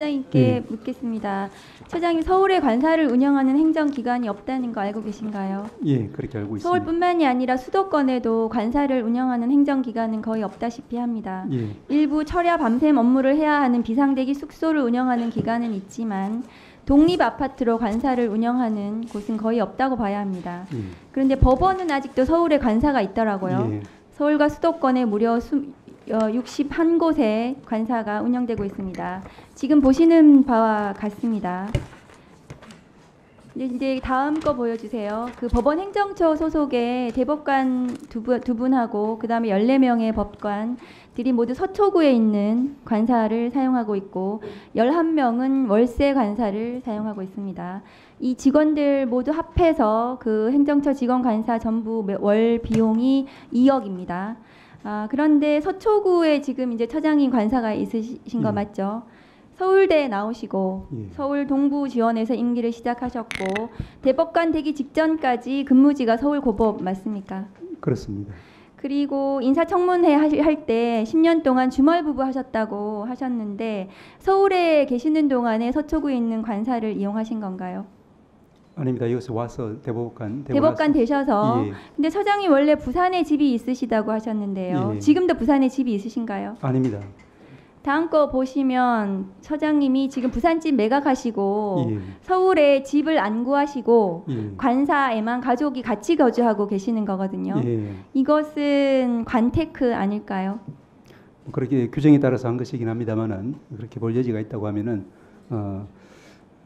차장님께 묻겠습니다. 차장님, 서울에 관사를 운영하는 행정기관이 없다는 거 알고 계신가요? 예, 그렇게 알고 있습니다. 서울뿐만이 아니라 수도권에도 관사를 운영하는 행정기관은 거의 없다시피 합니다. 예. 일부 철야 밤샘 업무를 해야 하는 비상대기 숙소를 운영하는 기관은 있지만 독립아파트로 관사를 운영하는 곳은 거의 없다고 봐야 합니다. 그런데 법원은 아직도 서울에 관사가 있더라고요. 예. 서울과 수도권에 무려 61곳의 관사가 운영되고 있습니다. 지금 보시는 바와 같습니다. 이제 다음 거 보여주세요. 그 법원 행정처 소속의 대법관 두 분하고 그 다음에 14명의 법관들이 모두 서초구에 있는 관사를 사용하고 있고 11명은 월세 관사를 사용하고 있습니다. 이 직원들 모두 합해서 그 행정처 직원 관사 전부 월 비용이 2억입니다. 그런데 서초구에 지금 이제 처장님 관사가 있으신 거 맞죠? 서울대에 나오시고 서울 동부 지원에서 임기를 시작하셨고 대법관 되기 직전까지 근무지가 서울 고법 맞습니까? 그렇습니다. 그리고 인사청문회 할 때 10년 동안 주말부부 하셨다고 하셨는데 서울에 계시는 동안에 서초구에 있는 관사를 이용하신 건가요? 아닙니다. 여기서 와서 대법관 되셔서. 예. 근데 처장님 원래 부산에 집이 있으시다고 하셨는데요. 예. 지금도 부산에 집이 있으신가요? 아닙니다. 다음 거 보시면 처장님이 지금 부산집 매각하시고 예. 서울에 집을 안 구하시고 예. 관사에만 가족이 같이 거주하고 계시는 거거든요. 예. 이것은 관테크 아닐까요? 그렇게 규정에 따라서 한 것이긴 합니다만은 그렇게 볼 여지가 있다고 하면은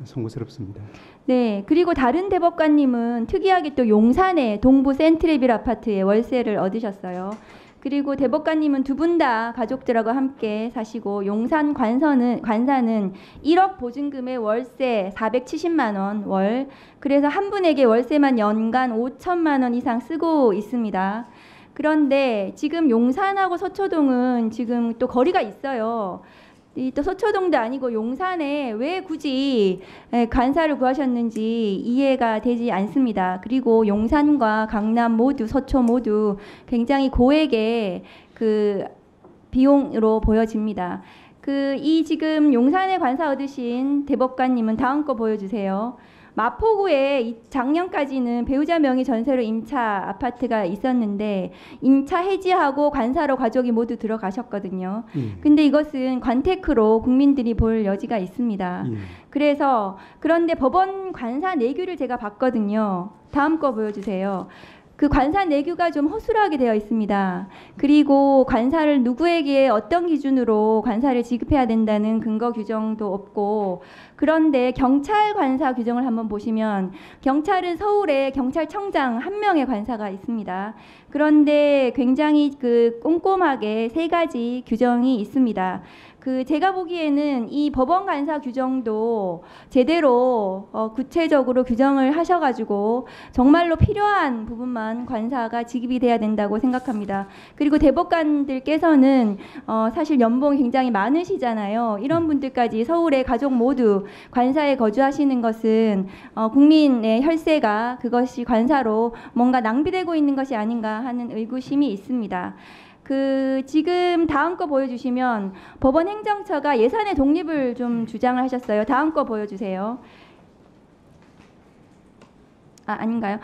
송구스럽습니다. 네, 그리고 다른 대법관님은 특이하게 또 용산의 동부 센트레빌 아파트에 월세를 얻으셨어요. 그리고 대법관님은 두 분 다 가족들하고 함께 사시고 용산 관사는 1억 보증금의 월세 470만 원 월. 그래서 한 분에게 월세만 연간 5천만 원 이상 쓰고 있습니다. 그런데 지금 용산하고 서초동은 지금 또 거리가 있어요. 또 서초동도 아니고 용산에 왜 굳이 관사를 구하셨는지 이해가 되지 않습니다. 그리고 용산과 강남 모두 서초 모두 굉장히 고액의 그 비용으로 보여집니다. 이 지금 용산에 관사 얻으신 대법관님은 다음 거 보여주세요. 마포구에 작년까지는 배우자 명의 전세로 임차 아파트가 있었는데 임차 해지하고 관사로 가족이 모두 들어가셨거든요. 근데 이것은 관테크로 국민들이 볼 여지가 있습니다. 그런데 법원 관사 내규를 제가 봤거든요. 다음 거 보여주세요. 그 관사 내규가 좀 허술하게 되어 있습니다. 그리고 관사를 누구에게 어떤 기준으로 관사를 지급해야 된다는 근거 규정도 없고, 그런데 경찰 관사 규정을 한번 보시면 경찰은 서울에 경찰청장 한 명의 관사가 있습니다. 그런데 굉장히 꼼꼼하게 3가지 규정이 있습니다. 제가 보기에는 이 법원 관사 규정도 제대로 구체적으로 규정을 하셔가지고 정말로 필요한 부분만 관사가 지급이 돼야 된다고 생각합니다. 그리고 대법관들께서는 사실 연봉이 굉장히 많으시잖아요. 이런 분들까지 서울의 가족 모두 관사에 거주하시는 것은 국민의 혈세가 그것이 관사로 뭔가 낭비되고 있는 것이 아닌가 하는 의구심이 있습니다. 지금 다음 거 보여주시면 법원 행정처가 예산의 독립을 좀 주장을 하셨어요. 다음 거 보여주세요. 아닌가요?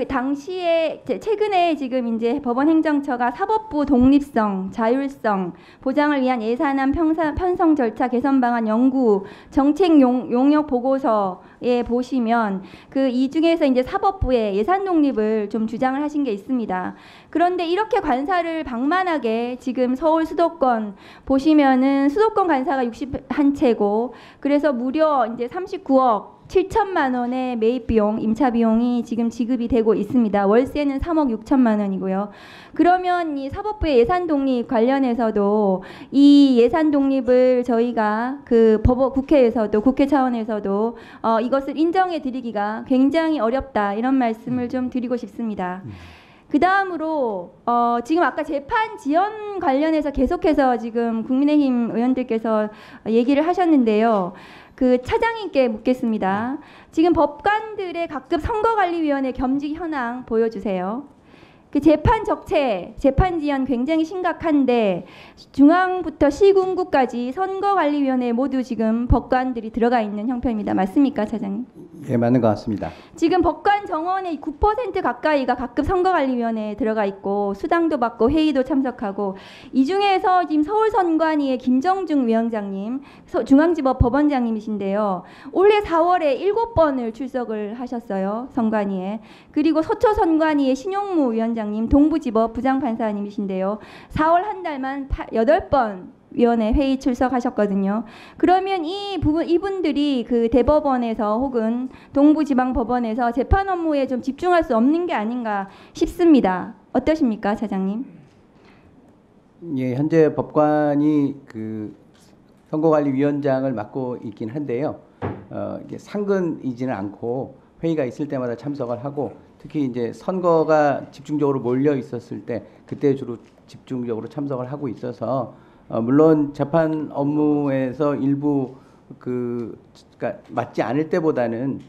당시에 최근에 지금 이제 법원 행정처가 사법부 독립성, 자율성 보장을 위한 예산안 편성 절차 개선 방안 연구 정책 용역 보고서에 보시면 이 중에서 이제 사법부의 예산 독립을 좀 주장을 하신 게 있습니다. 그런데 이렇게 관사를 방만하게 지금 서울 수도권 보시면은 수도권 관사가 61채고 그래서 무려 이제 39억 7천만 원의 매입 비용, 임차 비용이 지금 지급이 되고 있습니다. 월세는 3억 6천만 원이고요. 그러면 이 사법부의 예산 독립 관련해서도 이 예산 독립을 저희가 국회에서도 국회 차원에서도 이것을 인정해 드리기가 굉장히 어렵다 이런 말씀을 좀 드리고 싶습니다. 그 다음으로 지금 아까 재판 지연 관련해서 계속해서 지금 국민의힘 의원들께서 얘기를 하셨는데요. 차장님께 묻겠습니다. 지금 법관들의 각급 선거관리위원회 겸직 현황 보여주세요. 그 재판 적체, 재판 지연 굉장히 심각한데 중앙부터 시군구까지 선거관리위원회 모두 지금 법관들이 들어가 있는 형편입니다. 맞습니까, 차장님? 예, 맞는 것 같습니다. 지금 법관 정원의 9% 가까이가 각급 선거관리위원회에 들어가 있고 수당도 받고 회의도 참석하고 이 중에서 지금 서울선관위의 김정중 위원장님, 중앙지법 법원장님이신데요. 올해 4월에 7번을 출석을 하셨어요. 선관위에. 그리고 서초선관위의 신용무 위원장님, 동부지법 부장판사님이신데요. 4월 한 달만 8번 위원회 회의 출석하셨거든요. 그러면 이분들이 그 대법원에서 혹은 동부지방법원에서 재판 업무에 좀 집중할 수 없는 게 아닌가 싶습니다. 어떠십니까, 차장님? 예, 현재 법관이 그 선거관리위원장을 맡고 있긴 한데요. 이게 상근이지는 않고 회의가 있을 때마다 참석을 하고 특히 이제 선거가 집중적으로 몰려 있었을 때 그때 주로 집중적으로 참석을 하고 있어서 물론 재판 업무에서 일부 그러니까 맞지 않을 때보다는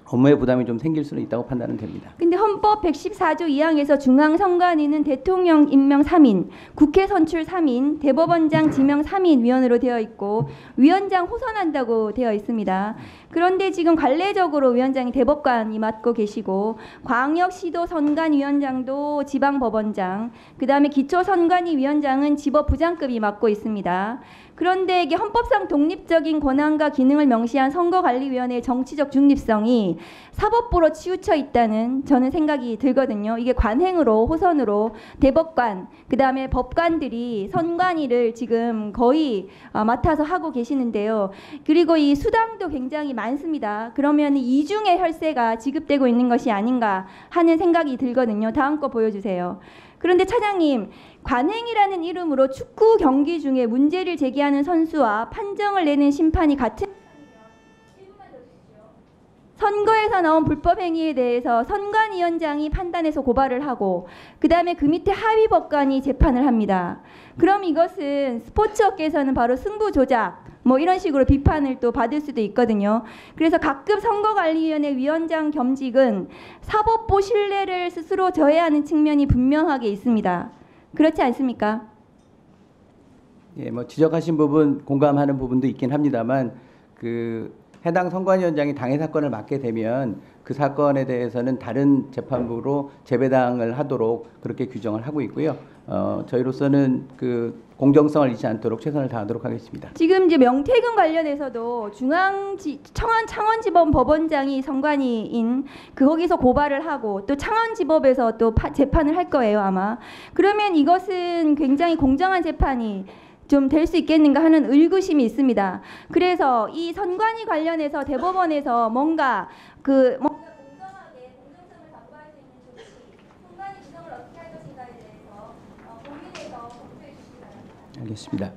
업무의 부담이 좀 생길 수는 있다고 판단은 됩니다. 근데 헌법 114조 2항에서 중앙선관위는 대통령 임명 3인, 국회 선출 3인, 대법원장 지명 3인 위원으로 되어 있고 위원장 호선한다고 되어 있습니다. 그런데 지금 관례적으로 위원장이 대법관이 맡고 계시고 광역시도 선관위원장도 지방법원장, 그다음에 기초선관위 위원장은 지법부장급이 맡고 있습니다. 그런데 이게 헌법상 독립적인 권한과 기능을 명시한 선거관리위원회의 정치적 중립성이 사법부로 치우쳐 있다는 저는 생각이 들거든요. 이게 관행으로 호선으로 대법관 그다음에 법관들이 선관위를 지금 거의 맡아서 하고 계시는데요. 그리고 이 수당도 굉장히 많습니다. 그러면 이중의 혈세가 지급되고 있는 것이 아닌가 하는 생각이 들거든요. 다음 거 보여주세요. 그런데 차장님, 관행이라는 이름으로 축구 경기 중에 문제를 제기하는 선수와 판정을 내는 심판이 같은 선거에서 나온 불법 행위에 대해서 선관위원장이 판단해서 고발을 하고 그 다음에 그 밑에 하위 법관이 재판을 합니다. 그럼 이것은 스포츠업계에서는 바로 승부 조작 뭐 이런 식으로 비판을 또 받을 수도 있거든요. 그래서 각급 선거관리위원회 위원장 겸직은 사법부 신뢰를 스스로 저해하는 측면이 분명하게 있습니다. 그렇지 않습니까? 예, 뭐 지적하신 부분 공감하는 부분도 있긴 합니다만 그 해당 선관위원장이 당해 사건을 맡게 되면 그 사건에 대해서는 다른 재판부로 재배당을 하도록 그렇게 규정을 하고 있고요. 저희로서는 그 공정성을 잃지 않도록 최선을 다하도록 하겠습니다. 지금 이제 명태균 관련해서도 창원지법 법원장이 선관위인 거기서 고발을 하고 또 창원지법에서 또 재판을 할 거예요 아마. 그러면 이것은 굉장히 공정한 재판이 좀 될 수 있겠는가 하는 의구심이 있습니다. 그래서 이 선관위 관련해서 대법원에서 뭔가 공정하게 공정성을 담보할 수 있는 조치, 선관위 구성을 어떻게 할 것인가에 대해서 고민해서 검토해 주시기 바랍니다. 알겠습니다.